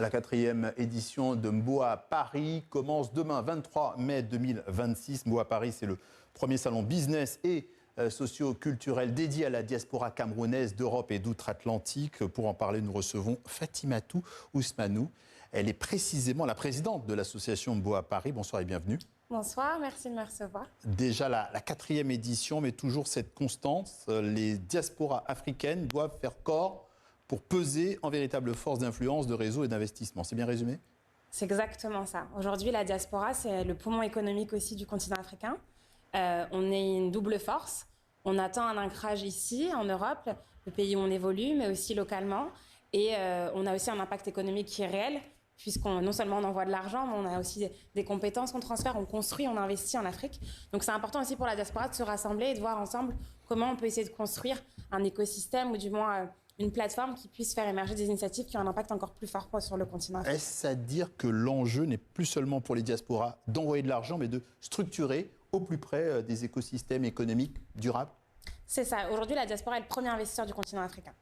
La 4e édition de Mboa Paris commence demain, 23 mai 2026. Mboa Paris, c'est le premier salon business et socio-culturel dédié à la diaspora camerounaise d'Europe et d'outre-Atlantique. Pour en parler, nous recevons Fatimatou Ousmanou. Elle est précisément la présidente de l'association Mboa Paris. Bonsoir et bienvenue. Bonsoir, merci de me recevoir. Déjà la 4e édition, mais toujours cette constance. Les diasporas africaines doivent faire corps pour peser en véritable force d'influence, de réseau et d'investissement. C'est bien résumé ? C'est exactement ça. Aujourd'hui, la diaspora, c'est le poumon économique aussi du continent africain. On est une double force. On attend un ancrage ici, en Europe, le pays où on évolue, mais aussi localement. Et on a aussi un impact économique qui est réel, puisqu'on non seulement on envoie de l'argent, mais on a aussi des compétences qu'on transfère, on construit, on investit en Afrique. Donc c'est important aussi pour la diaspora de se rassembler et de voir ensemble comment on peut essayer de construire un écosystème ou du moins une plateforme qui puisse faire émerger des initiatives qui ont un impact encore plus fort sur le continent africain. Est-ce à dire que l'enjeu n'est plus seulement pour les diasporas d'envoyer de l'argent, mais de structurer au plus près des écosystèmes économiques durables ? C'est ça. Aujourd'hui, la diaspora est le premier investisseur du continent africain.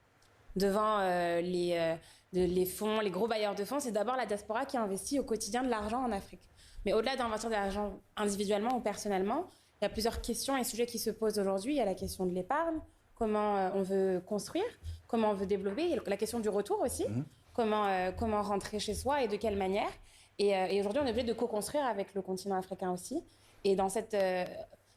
Devant les fonds, les gros bailleurs de fonds, c'est d'abord la diaspora qui investit au quotidien de l'argent en Afrique. Mais au-delà d'investir de l'argent individuellement ou personnellement, il y a plusieurs questions et sujets qui se posent aujourd'hui. Il y a la question de l'épargne, comment on veut construire, comment on veut développer, il y a la question du retour aussi, comment rentrer chez soi et de quelle manière. Et aujourd'hui, on est obligé de co-construire avec le continent africain aussi. Et dans cette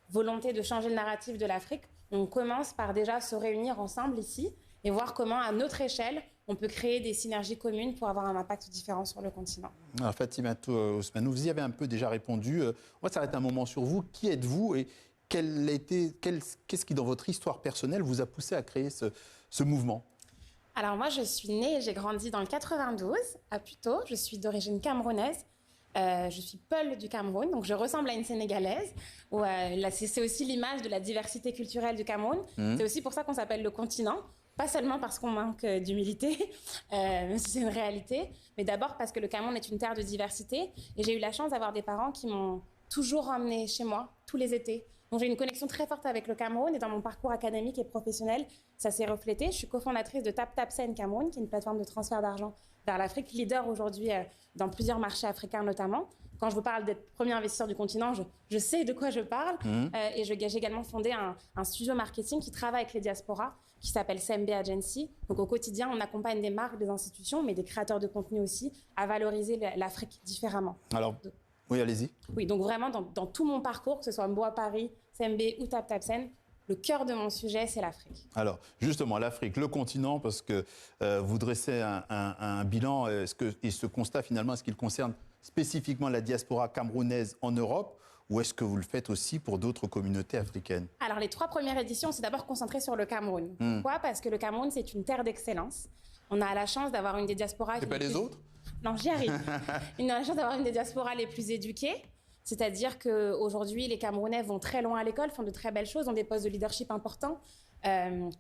volonté de changer le narratif de l'Afrique, on commence par déjà se réunir ensemble ici et voir comment, à notre échelle, on peut créer des synergies communes pour avoir un impact différent sur le continent. Alors, Fatimatou Ousmanou, vous y avez un peu déjà répondu. On va s'arrêter un moment sur vous. Qui êtes-vous et qu'est-ce qui, dans votre histoire personnelle, vous a poussé à créer ce mouvement ? Alors moi, je suis née et j'ai grandi dans le 92, à Puto. Je suis d'origine camerounaise. Je suis Peul du Cameroun, donc je ressemble à une Sénégalaise. C'est aussi l'image de la diversité culturelle du Cameroun. C'est aussi pour ça qu'on s'appelle le continent. Pas seulement parce qu'on manque d'humilité, même si c'est une réalité, mais d'abord parce que le Cameroun est une terre de diversité. Et j'ai eu la chance d'avoir des parents qui m'ont toujours emmenée chez moi, tous les étés. Donc j'ai une connexion très forte avec le Cameroun et dans mon parcours académique et professionnel, ça s'est reflété. Je suis cofondatrice de TapTapSend Cameroun, qui est une plateforme de transfert d'argent vers l'Afrique, leader aujourd'hui dans plusieurs marchés africains notamment. Quand je vous parle d'être premier investisseur du continent, je sais de quoi je parle. Et j'ai également fondé un studio marketing qui travaille avec les diasporas, qui s'appelle CMB Agency. Donc au quotidien, on accompagne des marques, des institutions, mais des créateurs de contenu aussi, à valoriser l'Afrique différemment. Alors, oui, allez-y. Oui, donc vraiment, dans tout mon parcours, que ce soit Mboa Paris, CMB ou TapTapSend, le cœur de mon sujet, c'est l'Afrique. Alors, justement, l'Afrique, le continent, parce que vous dressez un bilan, et ce constat, finalement, est-ce qu'il concerne spécifiquement la diaspora camerounaise en Europe, ou est-ce que vous le faites aussi pour d'autres communautés africaines ? Alors, les 3 premières éditions, c'est d'abord concentré sur le Cameroun. Pourquoi ? Parce que le Cameroun, c'est une terre d'excellence. On a la chance d'avoir une des diasporas... Et pas les autres ? Non, j'y arrive. On a la chance d'avoir une des diasporas les plus éduquées. C'est-à-dire qu'aujourd'hui, les Camerounais vont très loin à l'école, font de très belles choses, ont des postes de leadership importants.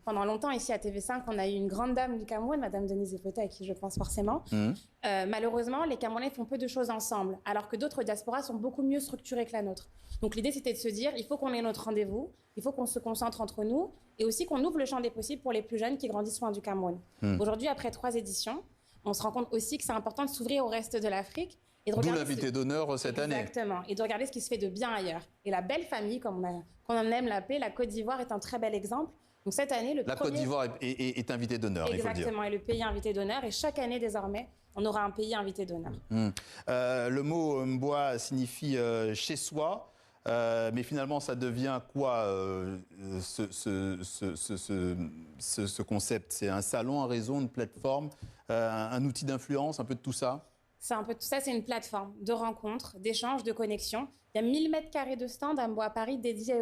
Pendant longtemps, ici à TV5, on a eu une grande dame du Cameroun, Madame Denise Epoté, à qui je pense forcément. Malheureusement, les Camerounais font peu de choses ensemble, alors que d'autres diasporas sont beaucoup mieux structurées que la nôtre. Donc l'idée, c'était de se dire, il faut qu'on ait notre rendez-vous, il faut qu'on se concentre entre nous, et aussi qu'on ouvre le champ des possibles pour les plus jeunes qui grandissent loin du Cameroun. Aujourd'hui, après 3 éditions, on se rend compte aussi que c'est important de s'ouvrir au reste de l'Afrique. D'où l'invité d'honneur cette année. Exactement. Et de regarder ce qui se fait de bien ailleurs. Et la belle famille, comme on aime l'appeler, la Côte d'Ivoire est un très bel exemple. Donc cette année, la Côte d'Ivoire est invité d'honneur, il faut le dire. Exactement, et le pays invité d'honneur. Et chaque année, désormais, on aura un pays invité d'honneur. Le mot Mboa signifie chez soi. Mais finalement, ça devient quoi ce concept ? C'est un salon, un réseau, une plateforme, un outil d'influence, un peu de tout ça ? C'est un peu tout ça, c'est une plateforme de rencontres, d'échanges, de connexions. Il y a 1000 mètres carrés de stands à Mboa Paris dédiés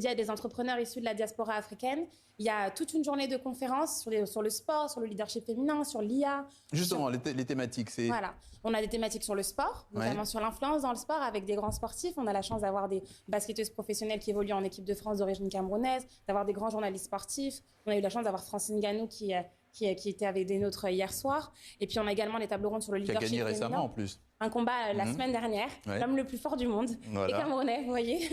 à des entrepreneurs issus de la diaspora africaine. Il y a toute une journée de conférences sur le sport, sur le leadership féminin, sur l'IA. Justement, les thématiques, c'est... Voilà. On a des thématiques sur le sport, notamment sur l'influence dans le sport avec des grands sportifs. On a la chance d'avoir des basketteuses professionnelles qui évoluent en équipe de France d'origine camerounaise, d'avoir des grands journalistes sportifs. On a eu la chance d'avoir Francine Nganou qui était avec des nôtres hier soir. Et puis, on a également des tables rondes sur le leadership féminin. Qui a gagné récemment, en plus. Un combat la semaine dernière, l'homme le plus fort du monde, les Camerounais, vous voyez,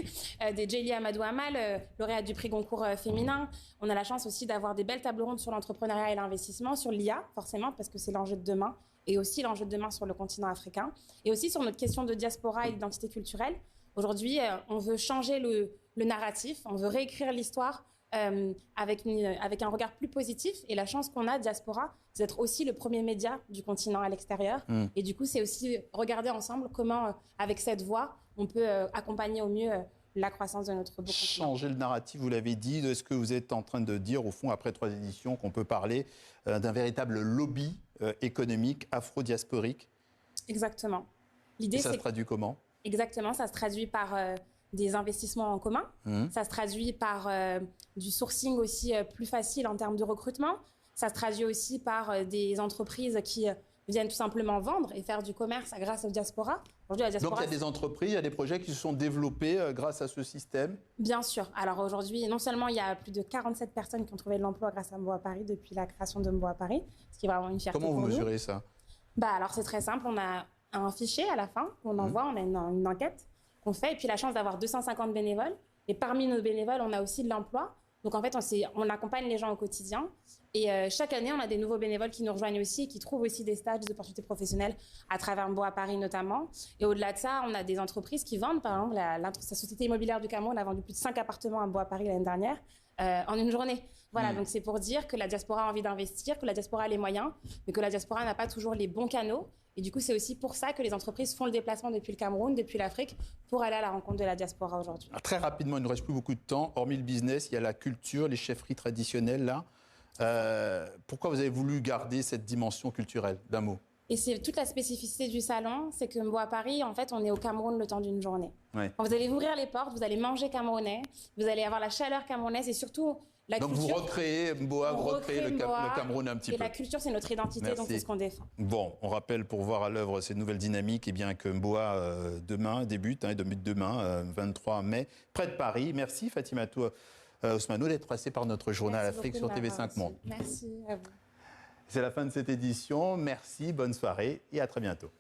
des Djeli Amadou Amal, lauréate du prix Goncourt féminin. On a la chance aussi d'avoir des belles tables rondes sur l'entrepreneuriat et l'investissement, sur l'IA, forcément, parce que c'est l'enjeu de demain. et aussi l'enjeu de demain sur le continent africain, et aussi sur notre question de diaspora et d'identité culturelle. Aujourd'hui, on veut changer le narratif, on veut réécrire l'histoire avec un regard plus positif. Et la chance qu'on a, Diaspora, c'est d'être aussi le premier média du continent à l'extérieur. Et du coup, c'est aussi regarder ensemble comment, avec cette voix, on peut accompagner au mieux la croissance de notre beau continent. Changer le narratif, vous l'avez dit. Est-ce que vous êtes en train de dire, au fond, après 3 éditions, qu'on peut parler d'un véritable lobby économique afro-diasporique? Exactement. L'idée, ça se traduit comment? Exactement, ça se traduit par des investissements en commun. Ça se traduit par du sourcing aussi plus facile en termes de recrutement. Ça se traduit aussi par des entreprises qui viennent tout simplement vendre et faire du commerce grâce au diaspora. Aujourd'hui, la diaspora. Donc il y a des entreprises, il y a des projets qui se sont développés grâce à ce système? Bien sûr. Alors aujourd'hui, non seulement il y a plus de 47 personnes qui ont trouvé de l'emploi grâce à Mboa Paris depuis la création de Mboa Paris, ce qui est vraiment une fierté pour nous. Comment vous mesurez ça? Alors c'est très simple, on a un fichier à la fin qu'on envoie, on a une enquête qu'on fait, et puis la chance d'avoir 250 bénévoles. Et parmi nos bénévoles, on a aussi de l'emploi. Donc en fait, on accompagne les gens au quotidien. Et chaque année, on a des nouveaux bénévoles qui nous rejoignent aussi et qui trouvent aussi des stages, des opportunités professionnelles à travers Mboa Paris notamment. Et au-delà de ça, on a des entreprises qui vendent. Par exemple, la Société immobilière du Cameroun a vendu plus de 5 appartements à Mboa Paris l'année dernière en une journée. Voilà, donc c'est pour dire que la diaspora a envie d'investir, que la diaspora a les moyens, mais que la diaspora n'a pas toujours les bons canaux. Et du coup, c'est aussi pour ça que les entreprises font le déplacement depuis le Cameroun, depuis l'Afrique, pour aller à la rencontre de la diaspora aujourd'hui. Très rapidement, il ne nous reste plus beaucoup de temps. Hormis le business, il y a la culture, les chefferies traditionnelles là. Pourquoi vous avez voulu garder cette dimension culturelle, d'un mot? Et c'est toute la spécificité du salon, c'est que Mboa Paris, en fait, on est au Cameroun le temps d'une journée. Ouais. Quand vous allez ouvrir les portes, vous allez manger camerounais, vous allez avoir la chaleur camerounaise et surtout la culture. Donc vous recréez Mboa, vous recréez le Cameroun un petit peu. Et la culture, c'est notre identité, donc c'est ce qu'on défend. Bon, on rappelle pour voir à l'œuvre ces nouvelles dynamiques, bien que Mboa demain débute, demain, 23 mai, près de Paris. Merci Fatimatou Ousmanou d'être passé par notre journal Afrique sur TV5 Monde. Merci à vous. C'est la fin de cette édition. Merci, bonne soirée et à très bientôt.